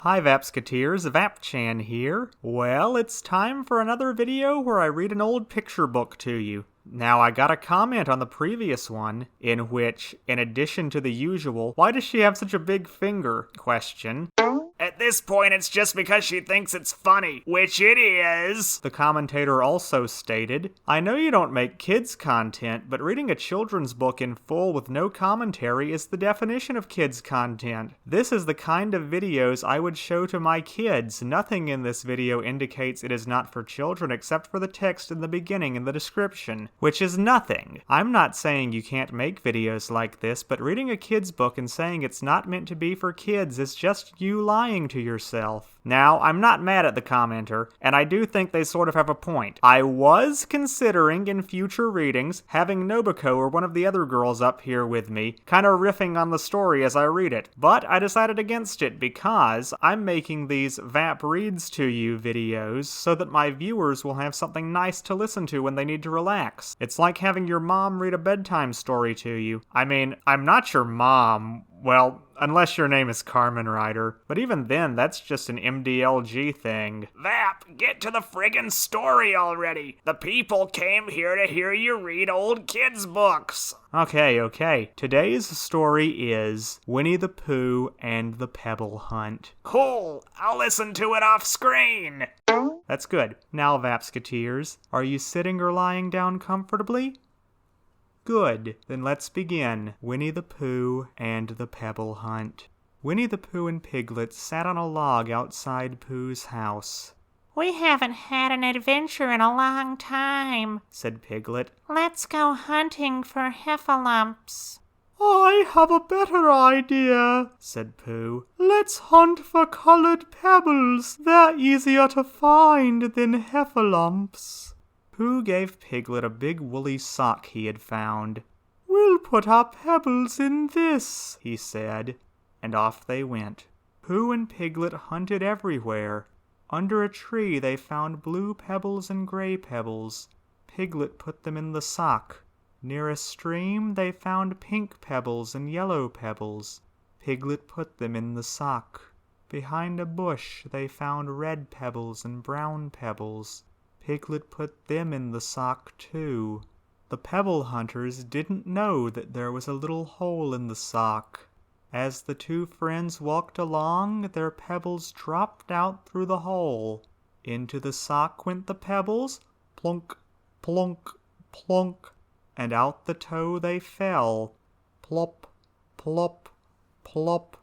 Hi VAPsketeers, VAP-Chan here. Well, it's time for another video where I read an old picture book to you. Now, I got a comment on the previous one, in which, in addition to the usual, "Why does she have such a big finger?" question. At this point, it's just because she thinks it's funny, which it is. The commentator also stated, "I know you don't make kids content, but reading a children's book in full with no commentary is the definition of kids content. This is the kind of videos I would show to my kids. Nothing in this video indicates it is not for children except for the text in the beginning and the description, which is nothing. I'm not saying you can't make videos like this, but reading a kid's book and saying it's not meant to be for kids is just you lying to yourself." Now, I'm not mad at the commenter, and I do think they sort of have a point. I was considering in future readings having Nobuko or one of the other girls up here with me, kind of riffing on the story as I read it, but I decided against it because I'm making these VAP Reads to You videos so that my viewers will have something nice to listen to when they need to relax. It's like having your mom read a bedtime story to you. I mean, I'm not your mom. Well, unless your name is Carmen Ryder. But even then, that's just an MDLG thing. VAP, get to the friggin' story already! The people came here to hear you read old kids' books! Okay. Today's story is Winnie-the-Pooh and the Pebble Hunt. Cool! I'll listen to it off screen! That's good. Now, VAPsketeers, are you sitting or lying down comfortably? Good. Then let's begin. Winnie-the-Pooh and the Pebble Hunt. Winnie-the-Pooh and Piglet sat on a log outside Pooh's house. "We haven't had an adventure in a long time," said Piglet. "Let's go hunting for heffalumps." "I have a better idea," said Pooh. "Let's hunt for colored pebbles. They're easier to find than heffalumps." Pooh gave Piglet a big woolly sock he had found. "We'll put our pebbles in this," he said, and off they went. Pooh and Piglet hunted everywhere. Under a tree they found blue pebbles and gray pebbles. Piglet put them in the sock. Near a stream they found pink pebbles and yellow pebbles. Piglet put them in the sock. Behind a bush they found red pebbles and brown pebbles. Piglet put them in the sock too. The pebble hunters didn't know that there was a little hole in the sock. As the two friends walked along, their pebbles dropped out through the hole. Into the sock went the pebbles, plunk, plunk, plunk, and out the toe they fell, plop, plop, plop.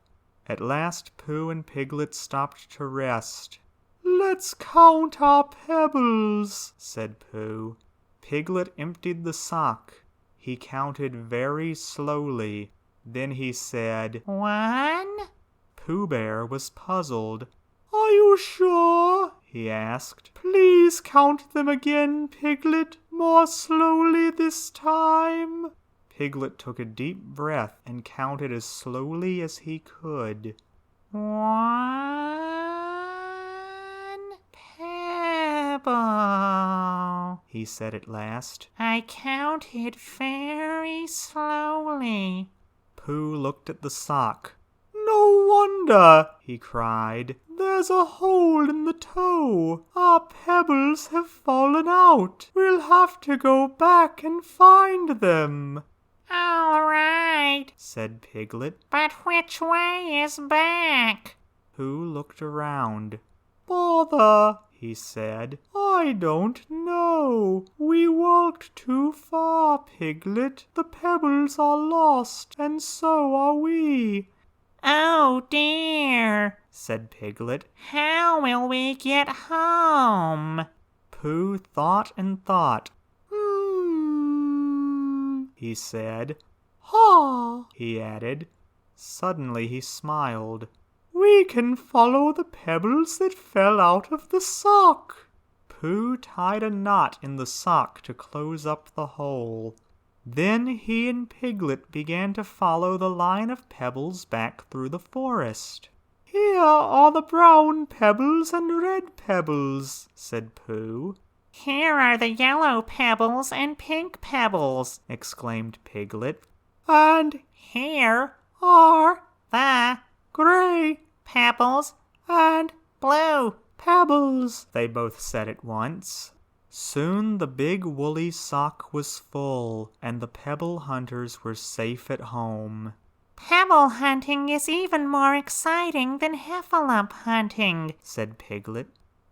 At last Pooh and Piglet stopped to rest. "Let's count our pebbles," said Pooh. Piglet emptied the sock. He counted very slowly. Then he said, "1?" Pooh Bear was puzzled. "Are you sure?" he asked. "Please count them again, Piglet, more slowly this time." Piglet took a deep breath and counted as slowly as he could. 1 pebble, he said at last. "I counted very slowly." Pooh looked at the sock. "No wonder," he cried. "There's a hole in the toe. Our pebbles have fallen out. We'll have to go back and find them." "All right," said Piglet. "but which way is back?" Pooh looked around. "Bother," he said. "I don't know. We walked too far, Piglet. The pebbles are lost, and so are we." "Oh dear," said Piglet. "How will we get home?" Pooh thought and thought. He said. "Ha!" he added. Suddenly he smiled. "We can follow the pebbles that fell out of the sock." Pooh tied a knot in the sock to close up the hole. Then he and Piglet began to follow the line of pebbles back through the forest. "Here are the brown pebbles and red pebbles," said Pooh. "Here are the yellow pebbles and pink pebbles," exclaimed Piglet. "And "Here are the gray pebbles And Blue. Pebbles, they both said at once. Soon the big woolly sock was full, and the Pebble hunters were safe at home. Pebble hunting is even more exciting than heffalump hunting, said Piglet.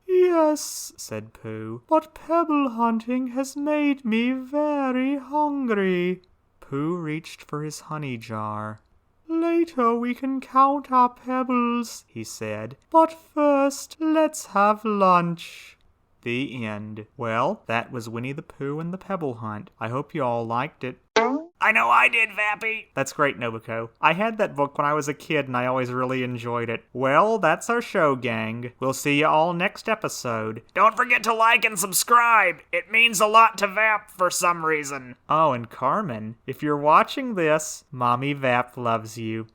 Yes, said Pooh, but pebble hunting has made me very hungry. Pooh reached for his honey jar. Later we can count our pebbles, he said, but first let's have lunch. The end. Well, that was Winnie-the-Pooh and the Pebble Hunt. I hope you all liked it. I know I did, Vappy. That's great, Nobuko. I had that book when I was a kid and I always really enjoyed it. Well, that's our show, gang. We'll see you all next episode. Don't forget to like and subscribe. It means a lot to Vap for some reason. Oh, and Carmen, if you're watching this, Mommy Vap loves you.